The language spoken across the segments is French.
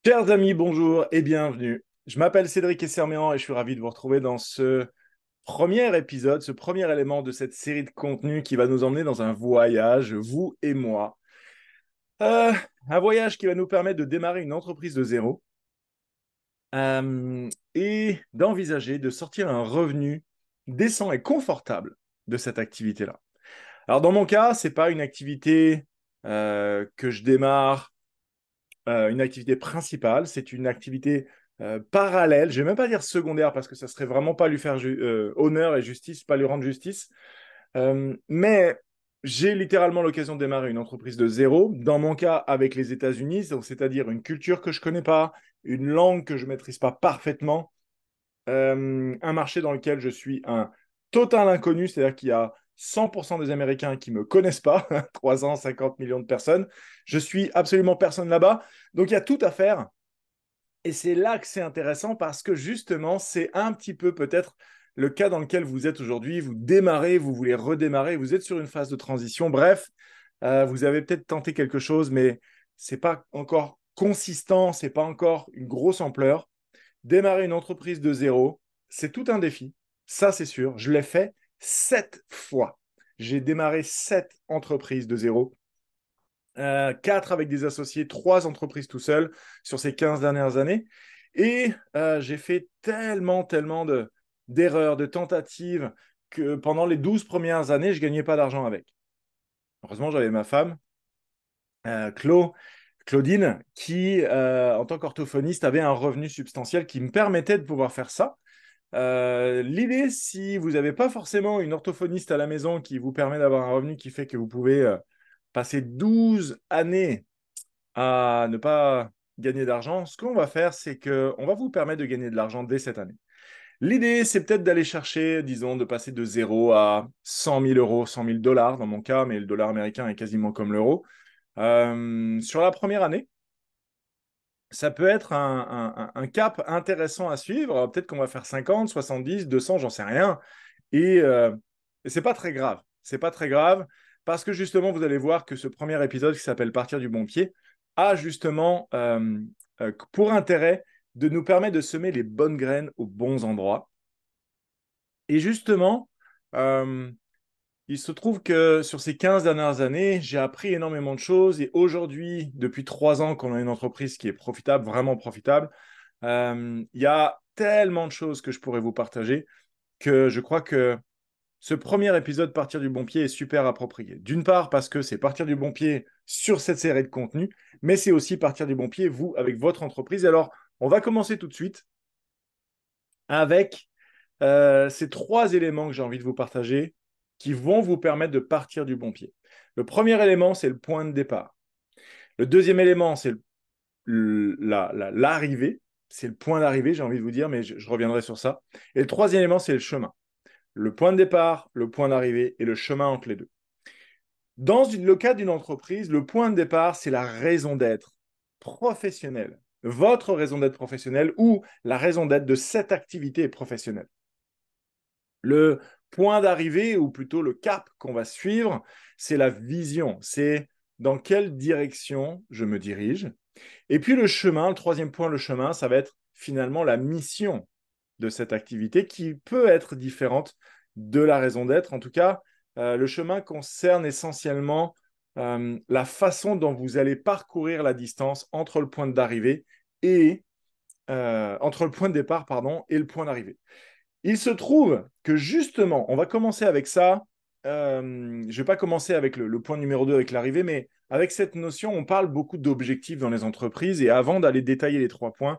Chers amis, bonjour et bienvenue. Je m'appelle Cédric Esserméan et je suis ravi de vous retrouver dans ce premier épisode, ce premier élément de cette série de contenus qui va nous emmener dans un voyage, vous et moi. Euh, un voyage qui va nous permettre de démarrer une entreprise de zéro et d'envisager de sortir un revenu décent et confortable de cette activité-là. Alors dans mon cas, c'est pas une activité que je démarre une activité principale, c'est une activité parallèle. Je ne vais même pas dire secondaire parce que ça serait vraiment pas lui faire honneur et justice, pas lui rendre justice. Mais j'ai littéralement l'occasion de démarrer une entreprise de zéro. Dans mon cas, avec les États-Unis, donc c'est-à-dire une culture que je connais pas, une langue que je maîtrise pas parfaitement, un marché dans lequel je suis un total inconnu, c'est-à-dire qu'il y a 100% des Américains qui ne me connaissent pas, 350 millions de personnes. Je suis absolument personne là-bas. Donc il y a tout à faire. Et c'est là que c'est intéressant parce que justement, c'est un petit peu peut-être le cas dans lequel vous êtes aujourd'hui. Vous démarrez, vous voulez redémarrer, vous êtes sur une phase de transition. Bref, vous avez peut-être tenté quelque chose, mais c'est pas encore consistant, c'est pas encore une grosse ampleur. Démarrer une entreprise de zéro, c'est tout un défi. Ça, c'est sûr. Je l'ai fait 7 fois. J'ai démarré 7 entreprises de zéro. 4 avec des associés, 3 entreprises tout seul sur ces 15 dernières années. Et j'ai fait tellement d'erreurs, de tentatives, que pendant les 12 premières années, je ne gagnais pas d'argent avec. Heureusement, j'avais ma femme, Claudine, qui, en tant qu'orthophoniste, avait un revenu substantiel qui me permettait de pouvoir faire ça. L'idée, si vous n'avez pas forcément une orthophoniste à la maison qui vous permet d'avoir un revenu qui fait que vous pouvez passer 12 années à ne pas gagner d'argent, ce qu'on va faire, c'est qu'on va vous permettre de gagner de l'argent dès cette année. L'idée, c'est peut-être d'aller chercher, disons, de passer de 0 à 100 000 euros, 100 000 dollars dans mon cas, mais le dollar américain est quasiment comme l'euro. Sur la première année, ça peut être un cap intéressant à suivre. Peut-être qu'on va faire 50, 70, 200, j'en sais rien. Et c'est pas très grave. C'est pas très grave parce que justement, vous allez voir que ce premier épisode qui s'appelle Partir du bon pied a justement pour intérêt de nous permettre de semer les bonnes graines aux bons endroits. Et justement, euh, il se trouve que sur ces 15 dernières années, j'ai appris énormément de choses. Et aujourd'hui, depuis 3 ans qu'on a une entreprise qui est profitable, vraiment profitable, il y a tellement de choses que je pourrais vous partager que je crois que ce premier épisode Partir du bon pied est super approprié. D'une part parce que c'est partir du bon pied sur cette série de contenus, mais c'est aussi partir du bon pied, vous, avec votre entreprise. Alors, on va commencer tout de suite avec ces 3 éléments que j'ai envie de vous partager qui vont vous permettre de partir du bon pied. Le premier élément, c'est le point de départ. Le deuxième élément, c'est l'arrivée. C'est le point d'arrivée, j'ai envie de vous dire, mais je reviendrai sur ça. Et le troisième élément, c'est le chemin. Le point de départ, le point d'arrivée et le chemin entre les deux. Le cas d'une entreprise, le point de départ, c'est la raison d'être professionnelle. Votre raison d'être professionnelle ou la raison d'être de cette activité professionnelle. Le point d'arrivée, ou plutôt le cap qu'on va suivre, c'est la vision. C'est dans quelle direction je me dirige. Et puis le chemin, le troisième point, le chemin, ça va être finalement la mission de cette activité qui peut être différente de la raison d'être. En tout cas, le chemin concerne essentiellement la façon dont vous allez parcourir la distance entre le point d'arrivée et entre le point de départ, pardon, et le point d'arrivée. Il se trouve que justement, on va commencer avec ça. Je ne vais pas commencer avec le point numéro 2 avec l'arrivée, mais avec cette notion, on parle beaucoup d'objectifs dans les entreprises. Et avant d'aller détailler les 3 points,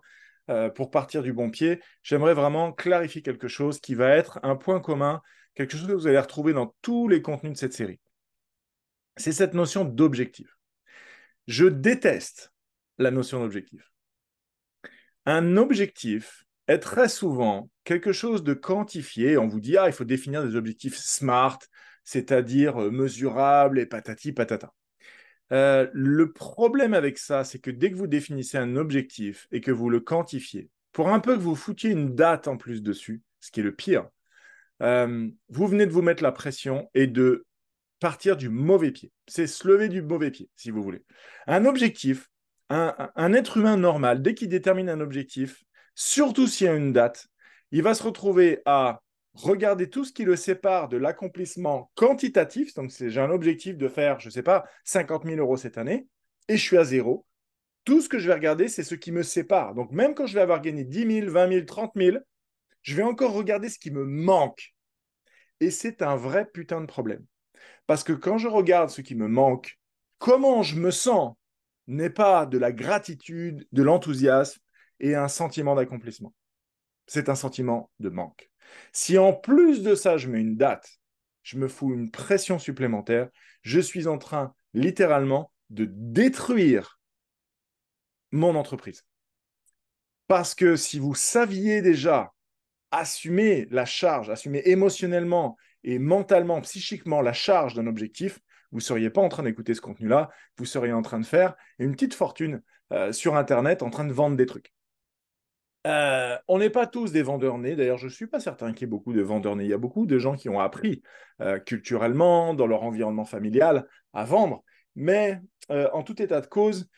pour partir du bon pied, j'aimerais vraiment clarifier quelque chose qui va être un point commun, quelque chose que vous allez retrouver dans tous les contenus de cette série. C'est cette notion d'objectif. Je déteste la notion d'objectif. Un objectif est très souvent quelque chose de quantifié. On vous dit, ah, il faut définir des objectifs SMART, c'est-à-dire mesurables et patati patata. Le problème avec ça, c'est que dès que vous définissez un objectif et que vous le quantifiez, pour un peu que vous foutiez une date en plus dessus, ce qui est le pire, vous venez de vous mettre la pression et de partir du mauvais pied. C'est se lever du mauvais pied, si vous voulez. Un objectif, Un être humain normal, dès qu'il détermine un objectif, surtout s'il y a une date, il va se retrouver à regarder tout ce qui le sépare de l'accomplissement quantitatif. Donc, j'ai un objectif de faire, je ne sais pas, 50 000 euros cette année, et je suis à zéro. Tout ce que je vais regarder, c'est ce qui me sépare. Donc, même quand je vais avoir gagné 10 000, 20 000, 30 000, je vais encore regarder ce qui me manque. Et c'est un vrai putain de problème. Parce que quand je regarde ce qui me manque, comment je me sens n'est pas de la gratitude, de l'enthousiasme et un sentiment d'accomplissement. C'est un sentiment de manque. Si en plus de ça, je mets une date, je me fous une pression supplémentaire, je suis en train littéralement de détruire mon entreprise. Parce que si vous saviez déjà assumer la charge, assumer émotionnellement et mentalement, psychiquement la charge d'un objectif, vous ne seriez pas en train d'écouter ce contenu-là, vous seriez en train de faire une petite fortune sur Internet en train de vendre des trucs. On n'est pas tous des vendeurs nés. D'ailleurs, je ne suis pas certain qu'il y ait beaucoup de vendeurs nés. Il y a beaucoup de gens qui ont appris culturellement, dans leur environnement familial, à vendre. Mais en tout état de cause,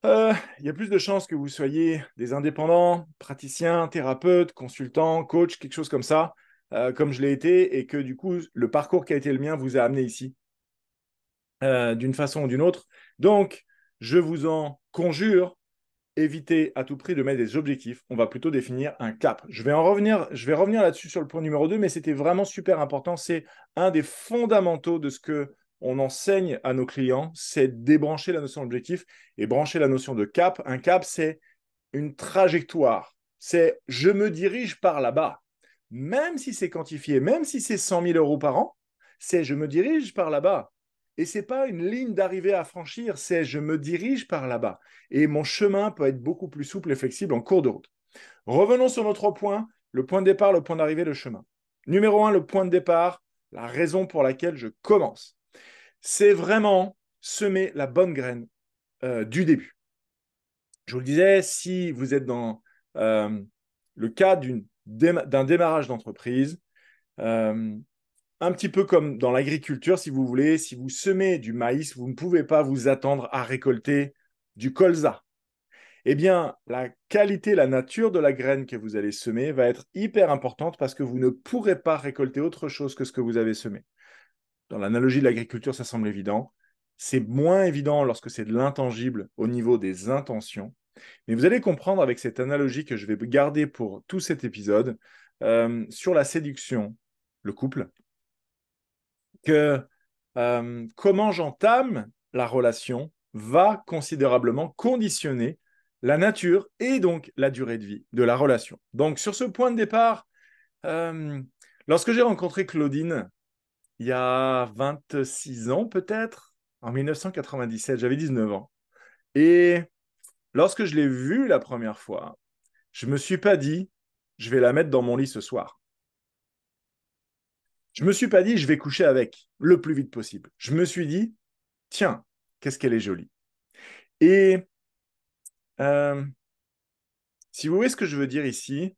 il y a plus de chances que vous soyez des indépendants, praticiens, thérapeutes, consultants, coachs, quelque chose comme ça, comme je l'ai été, et que du coup, le parcours qui a été le mien vous a amené ici, d'une façon ou d'une autre. Donc, je vous en conjure, évitez à tout prix de mettre des objectifs. On va plutôt définir un cap. Je vais revenir là-dessus sur le point numéro 2, mais c'était vraiment super important. C'est un des fondamentaux de ce que on enseigne à nos clients, c'est débrancher la notion d'objectif et brancher la notion de cap. Un cap, c'est une trajectoire. C'est je me dirige par là-bas. Même si c'est quantifié, même si c'est 100 000 euros par an, c'est je me dirige par là-bas. Et ce n'est pas une ligne d'arrivée à franchir, c'est je me dirige par là-bas. Et mon chemin peut être beaucoup plus souple et flexible en cours de route. Revenons sur nos 3 points, le point de départ, le point d'arrivée, le chemin. Numéro 1, le point de départ, la raison pour laquelle je commence. C'est vraiment semer la bonne graine du début. Je vous le disais, si vous êtes dans le cas d'un démarrage d'entreprise, euh, un petit peu comme dans l'agriculture, si vous voulez, si vous semez du maïs, vous ne pouvez pas vous attendre à récolter du colza. Eh bien, la qualité, la nature de la graine que vous allez semer va être hyper importante parce que vous ne pourrez pas récolter autre chose que ce que vous avez semé. Dans l'analogie de l'agriculture, ça semble évident. C'est moins évident lorsque c'est de l'intangible au niveau des intentions. Mais vous allez comprendre avec cette analogie que je vais garder pour tout cet épisode sur la séduction, le couple, que comment j'entame la relation va considérablement conditionner la nature et donc la durée de vie de la relation. Donc sur ce point de départ, lorsque j'ai rencontré Claudine, il y a 26 ans peut-être, en 1997, j'avais 19 ans. Et lorsque je l'ai vue la première fois, je ne me suis pas dit, je vais la mettre dans mon lit ce soir. Je ne me suis pas dit, je vais coucher avec le plus vite possible. Je me suis dit, tiens, qu'est-ce qu'elle est jolie. Et euh, si vous voyez ce que je veux dire ici,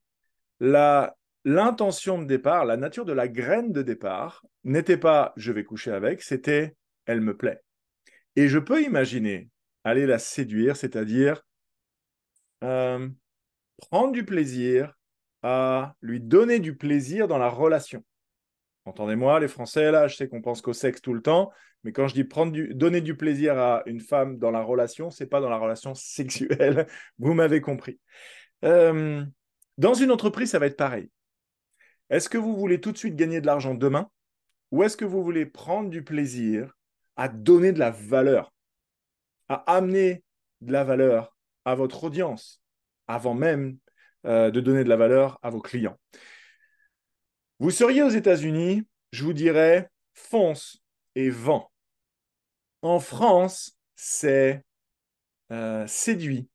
l'intention de départ, la nature de la graine de départ n'était pas je vais coucher avec, c'était elle me plaît. Et je peux imaginer aller la séduire, c'est-à-dire euh, prendre du plaisir à lui donner du plaisir dans la relation. Entendez-moi, les Français, là, je sais qu'on pense qu'au sexe tout le temps, mais quand je dis donner du plaisir à une femme dans la relation, c'est pas dans la relation sexuelle. Vous m'avez compris. Euh, dans une entreprise, ça va être pareil. Est-ce que vous voulez tout de suite gagner de l'argent demain ou est-ce que vous voulez prendre du plaisir à donner de la valeur, à amener de la valeur à votre audience avant même de donner de la valeur à vos clients? Vous seriez aux États-Unis, je vous dirais fonce et vends. En France, c'est séduit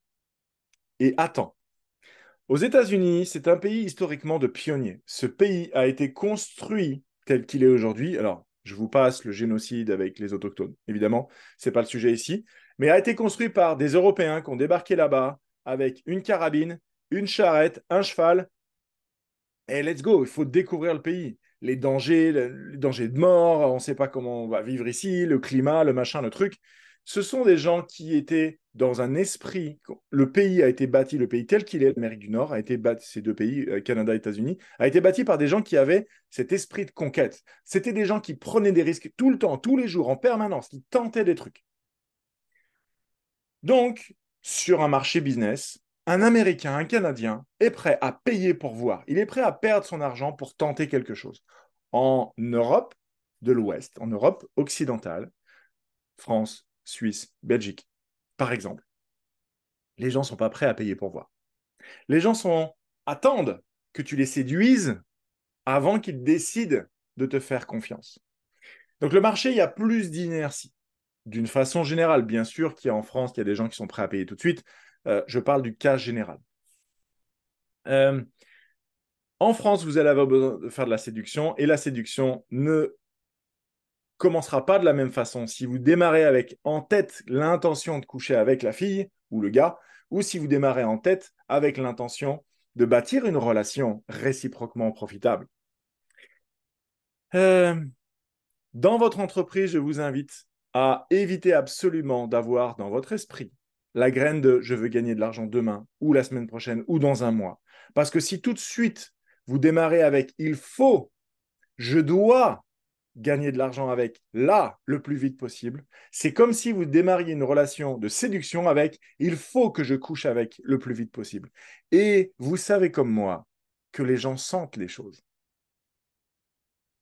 et attend. Aux États-Unis, c'est un pays historiquement de pionniers. Ce pays a été construit tel qu'il est aujourd'hui. Alors, je vous passe le génocide avec les autochtones, évidemment, ce n'est pas le sujet ici, mais a été construit par des Européens qui ont débarqué là-bas avec une carabine, une charrette, un cheval, et let's go, il faut découvrir le pays. Les dangers de mort, on ne sait pas comment on va vivre ici, le climat, le machin, le truc. Ce sont des gens qui étaient dans un esprit. Le pays a été bâti, le pays tel qu'il est, l'Amérique du Nord, a été bâti, ces deux pays, Canada et États-Unis, a été bâti par des gens qui avaient cet esprit de conquête. C'était des gens qui prenaient des risques tout le temps, tous les jours, en permanence, qui tentaient des trucs. Donc, sur un marché business, un Américain, un Canadien est prêt à payer pour voir. Il est prêt à perdre son argent pour tenter quelque chose. En Europe de l'Ouest, en Europe occidentale, France, Suisse, Belgique, par exemple, les gens ne sont pas prêts à payer pour voir. Les gens attendent que tu les séduises avant qu'ils décident de te faire confiance. Donc le marché, il y a plus d'inertie. D'une façon générale, bien sûr qu'il y a en France, il y a des gens qui sont prêts à payer tout de suite. Je parle du cas général. Euh, En France, vous allez avoir besoin de faire de la séduction et la séduction ne commencera pas de la même façon si vous démarrez avec en tête l'intention de coucher avec la fille ou le gars, ou si vous démarrez en tête avec l'intention de bâtir une relation réciproquement profitable. Euh, dans votre entreprise, je vous invite à éviter absolument d'avoir dans votre esprit la graine de je veux gagner de l'argent demain ou la semaine prochaine ou dans un mois. Parce que si tout de suite vous démarrez avec il faut, je dois gagner de l'argent avec là le plus vite possible, c'est comme si vous démarriez une relation de séduction avec il faut que je couche avec le plus vite possible. Et vous savez comme moi que les gens sentent les choses.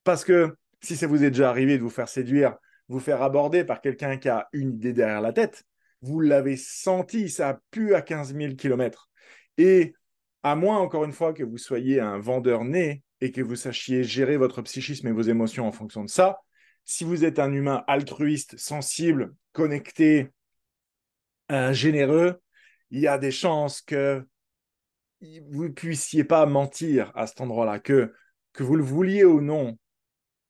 Parce que si ça vous est déjà arrivé de vous faire séduire, vous faire aborder par quelqu'un qui a une idée derrière la tête, vous l'avez senti, ça a pu à 15 000 kilomètres. Et à moins, encore une fois, que vous soyez un vendeur né et que vous sachiez gérer votre psychisme et vos émotions en fonction de ça, si vous êtes un humain altruiste, sensible, connecté, généreux, il y a des chances que vous ne puissiez pas mentir à cet endroit-là, que vous le vouliez ou non,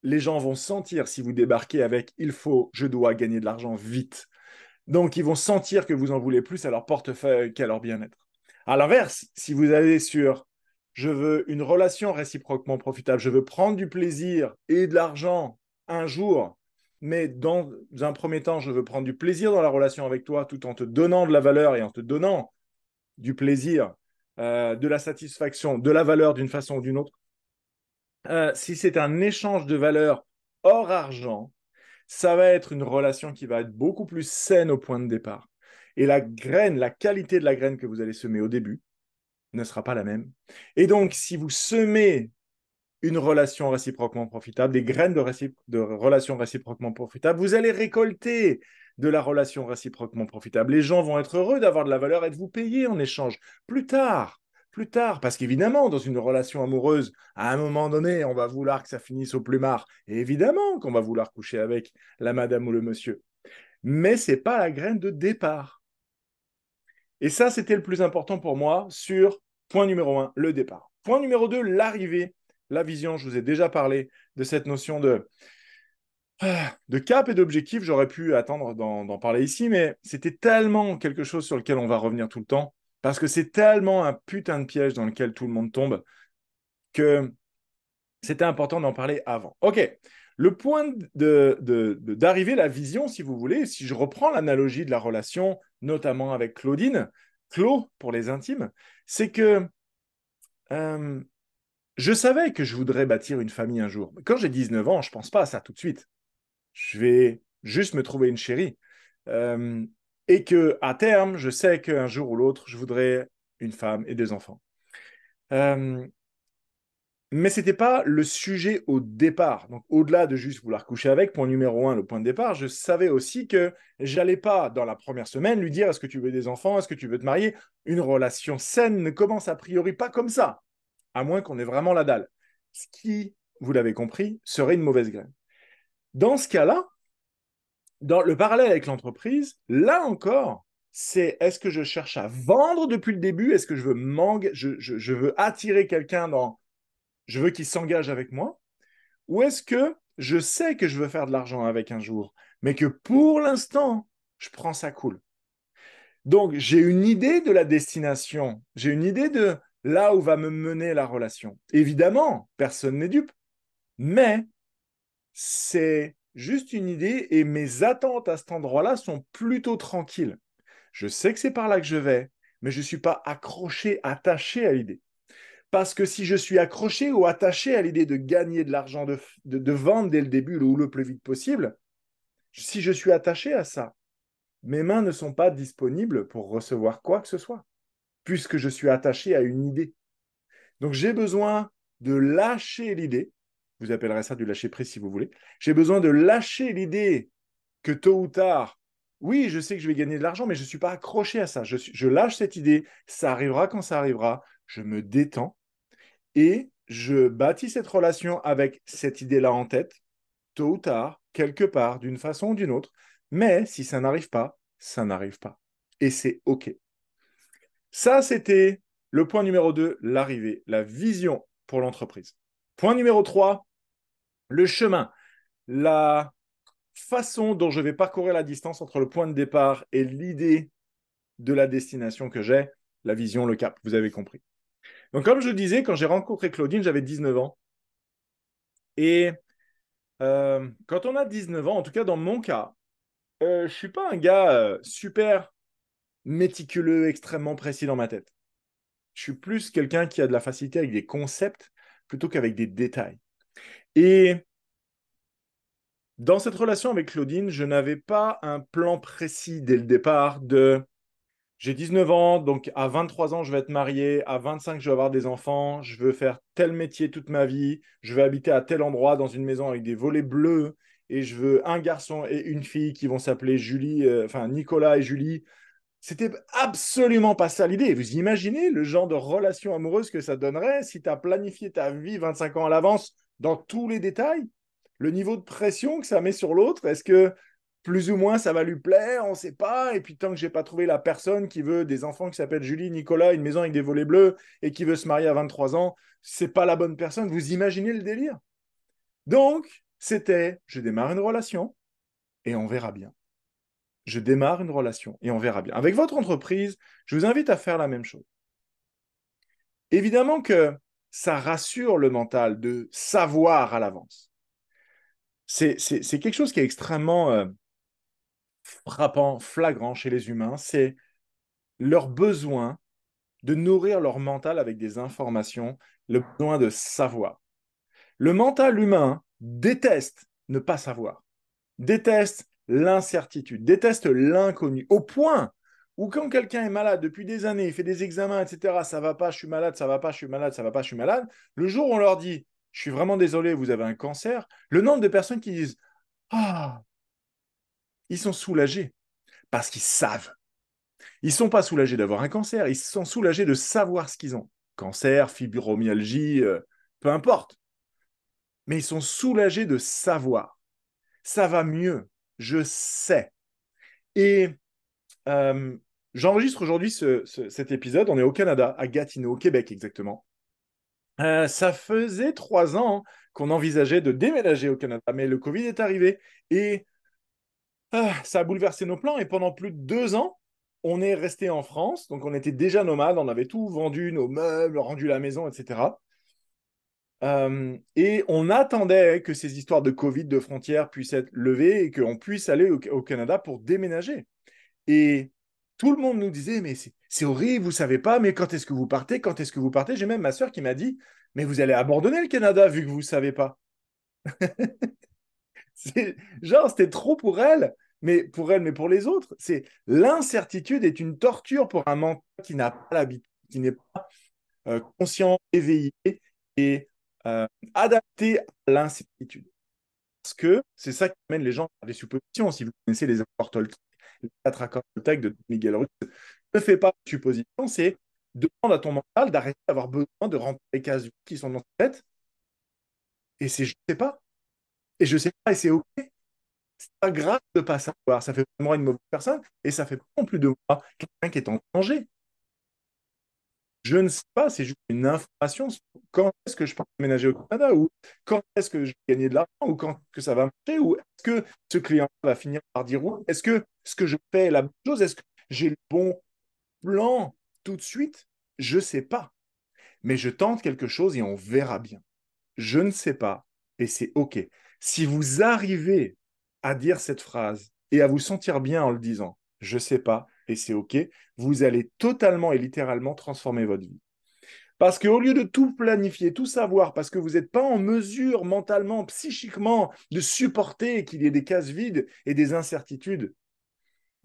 les gens vont sentir si vous débarquez avec il faut, je dois gagner de l'argent vite. Donc, ils vont sentir que vous en voulez plus à leur portefeuille qu'à leur bien-être. À l'inverse, si vous allez sur je veux une relation réciproquement profitable, je veux prendre du plaisir et de l'argent un jour, mais dans un premier temps, je veux prendre du plaisir dans la relation avec toi tout en te donnant de la valeur et en te donnant du plaisir, de la satisfaction, de la valeur d'une façon ou d'une autre. Si c'est un échange de valeur hors argent, ça va être une relation qui va être beaucoup plus saine au point de départ. Et la graine, la qualité de la graine que vous allez semer au début ne sera pas la même. Et donc, si vous semez une relation réciproquement profitable, des graines de relations réciproquement profitables, vous allez récolter de la relation réciproquement profitable. Les gens vont être heureux d'avoir de la valeur et de vous payer en échange plus tard. Plus tard, parce qu'évidemment, dans une relation amoureuse, à un moment donné, on va vouloir que ça finisse au plumard. Et évidemment qu'on va vouloir coucher avec la madame ou le monsieur. Mais ce n'est pas la graine de départ. Et ça, c'était le plus important pour moi sur point numéro 1, le départ. Point numéro 2, l'arrivée, la vision. Je vous ai déjà parlé de cette notion de cap et d'objectif. J'aurais pu attendre d'en parler ici, mais c'était tellement quelque chose sur lequel on va revenir tout le temps, parce que c'est tellement un putain de piège dans lequel tout le monde tombe, que c'était important d'en parler avant. OK, le point d'arrivée, la vision, si vous voulez, si je reprends l'analogie de la relation, notamment avec Claudine, Clo pour les intimes, c'est que euh, je savais que je voudrais bâtir une famille un jour. Quand j'ai 19 ans, je ne pense pas à ça tout de suite. Je vais juste me trouver une chérie. Euh, et que à terme, je sais qu'un jour ou l'autre, je voudrais une femme et des enfants. Euh, mais ce n'était pas le sujet au départ. Donc, au-delà de juste vouloir coucher avec, point numéro 1, le point de départ, je savais aussi que j'allais pas, dans la première semaine, lui dire est-ce que tu veux des enfants, est-ce que tu veux te marier. Une relation saine ne commence a priori pas comme ça, à moins qu'on ait vraiment la dalle. Ce qui, vous l'avez compris, serait une mauvaise graine. Dans ce cas-là, dans le parallèle avec l'entreprise, là encore, c'est est-ce que je cherche à vendre depuis le début? Est-ce que je veux, je veux attirer quelqu'un dans. Je veux qu'il s'engage avec moi? Ou est-ce que je sais que je veux faire de l'argent avec un jour, mais que pour l'instant, je prends ça cool? Donc, j'ai une idée de la destination, j'ai une idée de là où va me mener la relation. Évidemment, personne n'est dupe, mais c'est juste une idée et mes attentes à cet endroit-là sont plutôt tranquilles. Je sais que c'est par là que je vais, mais je ne suis pas accroché, attaché à l'idée. Parce que si je suis accroché ou attaché à l'idée de gagner de l'argent, de vendre dès le début ou le plus vite possible, si je suis attaché à ça, mes mains ne sont pas disponibles pour recevoir quoi que ce soit, puisque je suis attaché à une idée. Donc j'ai besoin de lâcher l'idée, vous appellerez ça du lâcher prise si vous voulez, j'ai besoin de lâcher l'idée que tôt ou tard, oui, je sais que je vais gagner de l'argent, mais je ne suis pas accroché à ça. Je lâche cette idée, ça arrivera quand ça arrivera, je me détends et je bâtis cette relation avec cette idée-là en tête, tôt ou tard, quelque part, d'une façon ou d'une autre. Mais si ça n'arrive pas, ça n'arrive pas. Et c'est OK. Ça, c'était le point numéro 2, l'arrivée, la vision pour l'entreprise. Point numéro 3, le chemin, la façon dont je vais parcourir la distance entre le point de départ et l'idée de la destination que j'ai, la vision, le cap, vous avez compris. Donc, comme je le disais, quand j'ai rencontré Claudine, j'avais 19 ans. Et quand on a 19 ans, en tout cas dans mon cas, je ne suis pas un gars super méticuleux, extrêmement précis dans ma tête. Je suis plus quelqu'un qui a de la facilité avec des concepts plutôt qu'avec des détails. Et dans cette relation avec Claudine, je n'avais pas un plan précis dès le départ de j'ai 19 ans, donc à 23 ans, je vais être marié, à 25, je vais avoir des enfants, je veux faire tel métier toute ma vie, je vais habiter à tel endroit dans une maison avec des volets bleus, et je veux un garçon et une fille qui vont s'appeler Julie, enfin Nicolas et Julie. C'était absolument pas ça l'idée. Vous imaginez le genre de relation amoureuse que ça donnerait si tu as planifié ta vie 25 ans à l'avance dans tous les détails? Le niveau de pression que ça met sur l'autre, est-ce que plus ou moins ça va lui plaire? On ne sait pas. Et puis tant que j'ai pas trouvé la personne qui veut des enfants qui s'appellent Julie, Nicolas, une maison avec des volets bleus et qui veut se marier à 23 ans, c'est pas la bonne personne. Vous imaginez le délire? Donc, c'était, je démarre une relation et on verra bien. Je démarre une relation et on verra bien. Avec votre entreprise, je vous invite à faire la même chose. Évidemment que ça rassure le mental de savoir à l'avance. C'est quelque chose qui est extrêmement frappant, flagrant chez les humains. C'est leur besoin de nourrir leur mental avec des informations, le besoin de savoir. Le mental humain déteste ne pas savoir, déteste l'incertitude, déteste l'inconnu, au point où quand quelqu'un est malade depuis des années, il fait des examens, etc., ça va pas, je suis malade, ça va pas, je suis malade, ça va pas, je suis malade, le jour où on leur dit, je suis vraiment désolé, vous avez un cancer, le nombre de personnes qui disent, ah, ils sont soulagés parce qu'ils savent. Ils ne sont pas soulagés d'avoir un cancer, ils sont soulagés de savoir ce qu'ils ont. Cancer, fibromyalgie, peu importe. Mais ils sont soulagés de savoir. Ça va mieux, je sais. Et Euh, j'enregistre aujourd'hui cet épisode. On est au Canada, à Gatineau, au Québec exactement. Ça faisait 3 ans qu'on envisageait de déménager au Canada, mais le Covid est arrivé et ça a bouleversé nos plans. Et pendant plus de 2 ans, on est resté en France. Donc, on était déjà nomades, on avait tout vendu, nos meubles, rendu la maison, etc. Et on attendait que ces histoires de Covid, de frontières puissent être levées et qu'on puisse aller au Canada pour déménager. Et tout le monde nous disait, mais c'est horrible, vous savez pas, mais quand est-ce que vous partez? Quand est-ce que vous partez? J'ai même ma sœur qui m'a dit, mais vous allez abandonner le Canada vu que vous savez pas. Genre, c'était trop pour elle, mais pour les autres. C'est l'incertitude est une torture pour un mental qui n'a pas l'habitude, qui n'est pas conscient, éveillé et adapté à l'incertitude. Parce que c'est ça qui amène les gens à des suppositions. Si vous connaissez les accords Toltec, les 4 accords Toltec de Miguel Ruiz, ne fais pas de suppositions, c'est demande à ton mental d'arrêter d'avoir besoin de remplir les cases qui sont dans ta tête. Et c'est je ne sais pas. Et je ne sais pas, et c'est OK. C'est pas grave de ne pas savoir. Ça fait pas de moi une mauvaise personne et ça fait pas non plus de moi quelqu'un qui est en danger. Je ne sais pas, c'est juste une information sur quand est-ce que je peux déménager au Canada ou quand est-ce que je vais gagner de l'argent ou quand est-ce que ça va marcher ou est-ce que ce client va finir par dire oui, est-ce que ce que je fais est la bonne chose, est-ce que j'ai le bon plan tout de suite? Je ne sais pas, mais je tente quelque chose et on verra bien. Je ne sais pas et c'est OK. Si vous arrivez à dire cette phrase et à vous sentir bien en le disant, je sais pas, et c'est OK, vous allez totalement et littéralement transformer votre vie. Parce qu'au lieu de tout planifier, tout savoir, parce que vous n'êtes pas en mesure mentalement, psychiquement, de supporter qu'il y ait des cases vides et des incertitudes,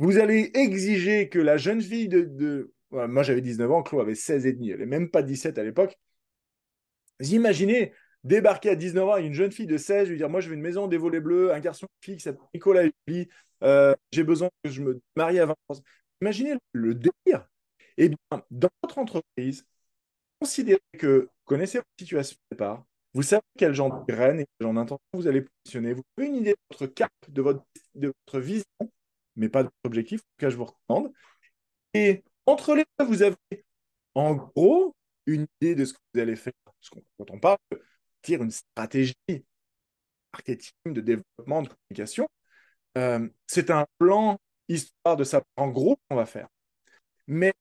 vous allez exiger que la jeune fille ouais, moi j'avais 19 ans, Chloé avait 16 et demi, elle n'est même pas 17 à l'époque. Vous imaginez débarquer à 19 ans avec une jeune fille de 16, lui dire, moi je veux une maison, des volets bleus, un garçon qui s'appelle Nicolas Julie, j'ai besoin que je me marie à 20 ans. Imaginez le délire. Eh bien, dans votre entreprise, considérez que vous connaissez votre situation de départ, vous savez quel genre de graines et quel genre d'intention vous allez positionner, vous avez une idée de votre cap, de votre vision, mais pas de votre objectif, en tout cas je vous recommande. Et entre les deux, vous avez en gros une idée de ce que vous allez faire. Parce que quand on parle de tire une stratégie marketing, de développement, de communication, c'est un plan histoire de savoir en gros ce qu'on va faire. Mais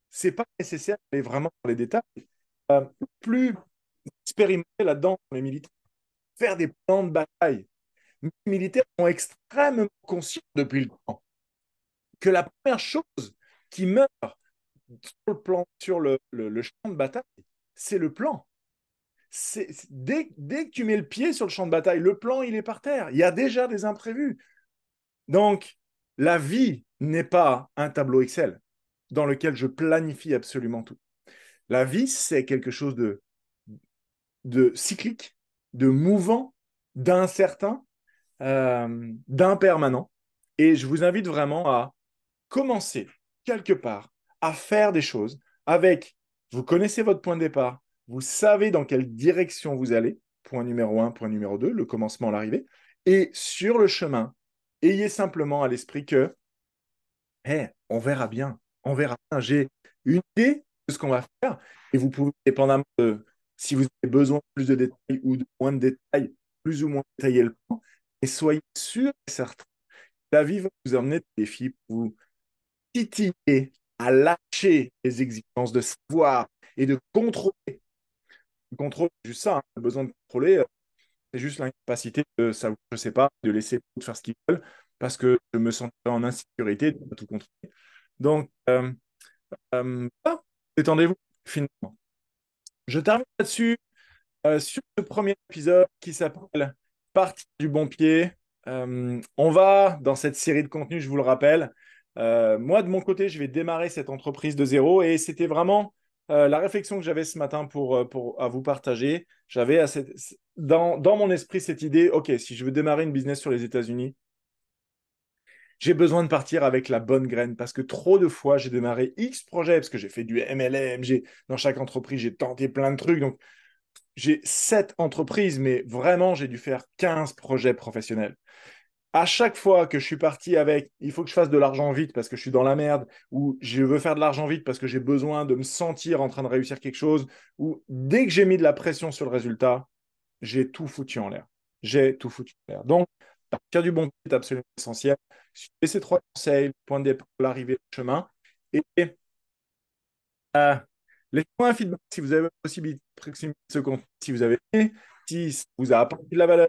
c'est pas nécessaire d'aller vraiment dans les détails. Plus expérimenter là-dedans dans les militaires, faire des plans de bataille. Les militaires sont extrêmement conscients depuis le temps que la première chose qui meurt sur le champ de bataille, c'est le plan. Dès que tu mets le pied sur le champ de bataille, le plan, il est par terre. Il y a déjà des imprévus. Donc, la vie n'est pas un tableau Excel dans lequel je planifie absolument tout. La vie, c'est quelque chose de cyclique, de mouvant, d'incertain, d'impermanent. Et je vous invite vraiment à commencer quelque part à faire des choses avec, vous connaissez votre point de départ, vous savez dans quelle direction vous allez, point numéro un, point numéro 2, le commencement, l'arrivée, et sur le chemin, ayez simplement à l'esprit que, hey, on verra bien, on verra bien, j'ai une idée de ce qu'on va faire, et vous pouvez, dépendamment de si vous avez besoin de plus de détails ou de moins de détails, plus ou moins détailler le plan, et soyez sûr et certain, la vie va vous emmener des défis pour vous titiller à lâcher les exigences de savoir et de contrôler. Le contrôle, c'est juste ça, hein. Le besoin de contrôler, c'est juste l'incapacité de savoir, je ne sais pas, de laisser les autres faire ce qu'ils veulent parce que je me sens en insécurité de ne pas tout contrôler. Donc, voilà, détendez-vous finalement. Je termine là-dessus sur ce premier épisode qui s'appelle Partir du bon pied. On va, dans cette série de contenus, je vous le rappelle, moi, de mon côté, je vais démarrer cette entreprise de zéro et c'était vraiment la réflexion que j'avais ce matin à vous partager. J'avais dans mon esprit cette idée, OK, si je veux démarrer une business sur les États-Unis, j'ai besoin de partir avec la bonne graine parce que trop de fois, j'ai démarré X projets parce que j'ai fait du MLM, dans chaque entreprise, j'ai tenté plein de trucs. Donc, j'ai 7 entreprises, mais vraiment, j'ai dû faire 15 projets professionnels. À chaque fois que je suis parti avec il faut que je fasse de l'argent vite parce que je suis dans la merde, ou je veux faire de l'argent vite parce que j'ai besoin de me sentir en train de réussir quelque chose, ou dès que j'ai mis de la pression sur le résultat, j'ai tout foutu en l'air. J'ai tout foutu en l'air. Donc, partir du bon pied est absolument essentiel. Suivez ces 3 conseils, le point de départ, l'arrivée, le chemin. Et euh, laissez-moi un feedback si vous avez la possibilité de proximité de ce contenu, si vous avez aimé, si ça vous a apporté de la valeur,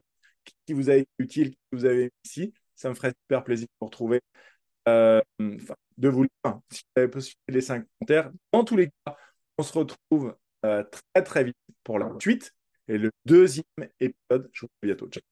qui vous a été utile, qui vous avez aimé ici. Ça me ferait super plaisir de vous retrouver, de vous lire. Si vous avez la possibilité de laisser un commentaire. Dans tous les cas, on se retrouve très très vite pour la suite et le deuxième épisode. Je vous dis à bientôt. Ciao.